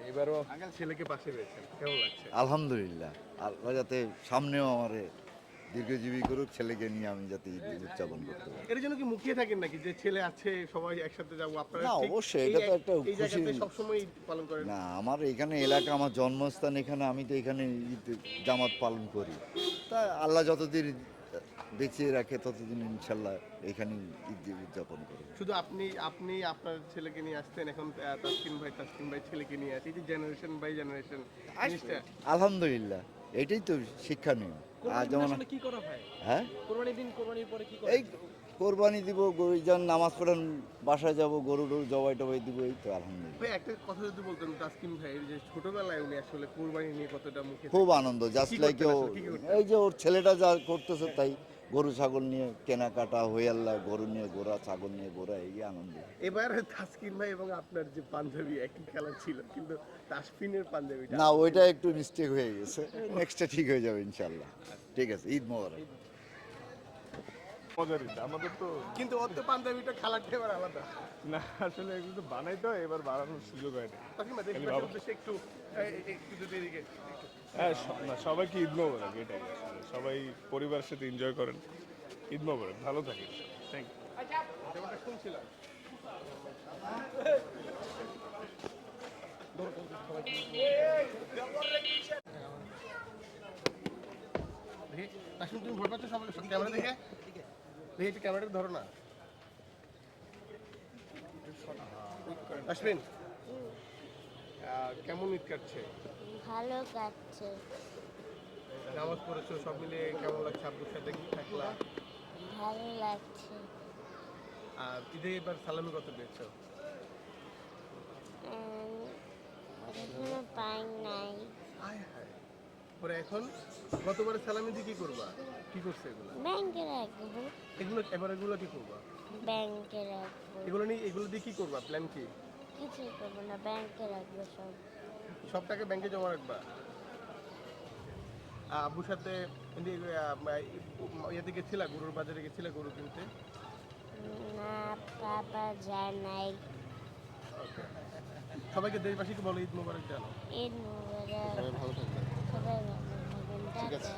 এবারও ছেলেকে পাশে পেয়েছেন, কেমন লাগছে? আলহামদুলিল্লাহ, আল্লাহ যাতে সামনেও আমারে দীর্ঘজীবী করুক, ছেলেকে নিয়ে আমি যাতে ঈদ উদযাপন করতে পারি। এর জন্য কি মুখিয়ে থাকেন নাকি যে ছেলে আছে সবাই একসাথে যাবো? আপনারা না, ঠিক অবশ্যই এই এটা তো একটা এই খুশির। জায়গাতে সবসময় ঈদ পালন করেন? না, আমার এখানে এলাকা, আমার জন্মস্থান এখানে, আমি তো এখানে ঈদ জামাত পালন করি। তা আল্লাহ যতদিন বেঁচে রাখে ততদিন ইনশাল্লাহ এখানে ঈদ উদযাপন করব। শুধু আপনি আপনি আপনার ছেলেকে নিয়ে আসতেন, এখন তাসকিন ভাই ছেলেকে নিয়ে আসে, এই যে জেনারেশন বাই জেনারেশন জিনিসটা। আলহামদুলিল্লাহ, এটাই তো শিক্ষণীয়। আর কোরবানির দিন যেমন আসলে কি করা হয়? হ্যাঁ, কোরবানির দিন কোরবানির পরে কি করা এই হয়? কোরবানি দিব, গরু যান নামাজ পড়েন, বাসায় যাব, গরু টরু জবাই টবাই দিব, এই তো আলহামদুলিল্লাহ। ভাই একটা কথা যদি বলতেন তাসকিন ভাই, যে ছোটবেলায় উনি আসলে কুরবানি নিয়ে কতটা মুখে খুব থাকতেন? আনন্দ, জাস্ট কি লাইক করতেন আসলে, কি কি করতেন? এই যে ওর ছেলেটা যা করতেছে তাই, গরু ছাগল নিয়ে কেনাকাটা হয়ে আল্লাহ, গরু নিয়ে ঘোরা, ছাগল নিয়ে ঘোরা, এই আনন্দ। এবার তাসকিন ভাই এবং আপনার যে পাঞ্জাবি একই কালার ছিল, কিন্তু তাসফিনের পাঞ্জাবিটা না, ওইটা একটু মিস্টেক হয়ে গেছে, নেক্সটটা ঠিক হয়ে যাবে ইনশাল্লাহ। ঠিক আছে, ঈদ মোবারক। মজার ঈদ আমাদের তো। কিন্তু ওর তো পাঞ্জাবিটা কালারটা এবার আলাদা। না, আসলে এগুলো তো বানাইতে হয়, এবার বানানোর সুযোগ হয় না। তাসকিন ভাই দেখি বাবা। উদ্দেশ্যে একটু একটু যদি এদিকে হ্যাঁ, না, সবাইকে ঈদ মোবারক, এটাই আসলে সবাই পরিবারের সাথে এনজয় করেন। ঈদ মোবারক, ভালো থাকেন। Thank you. যেমনটা শুনছিলাম। দেখি তাসকিন, তুমি ভয় পাচ্ছ সবাই ক্যামেরা দেখে? দেখি একটু ক্যামেরাটা ধরো না। তাসমিন, কেমন ঈদ কাটছে? ভালো কাটছে, নামাজ পড়েছো, সব মিলিয়ে কেমন লাগছে? আব্বুর সাথে কি থাকলা? ভালো লাগছে। আর ঈদে এবার সালামি কত পেয়েছো? এখনো পাই নাই। হায় হায়, পরে এখন গতবারে সালামি দিয়ে কি করবা? কি করছে এগুলো? ব্যাংকে রাখবো, এগুলো কি করবা? ব্যাংকে রাখবো। এগুলো দিয়ে কি করবা? প্ল্যান কি? কিছুই করবো না, ব্যাংকে রাখবো সব। সব টাকা ব্যাংকে জমা রাখবা? আব্বুর সাথে ইয়েতে গেছিলা, গরুর বাজারে গেছিলা গরু কিনতে? না, বাবা যায় নাই। সবাইকে দেশবাসীকে বলো ঈদ মোবারক জানো। ঈদ মোবারক। সবাই ভালো থাকবে। সবাই ভালো থাকবেন, টাটা।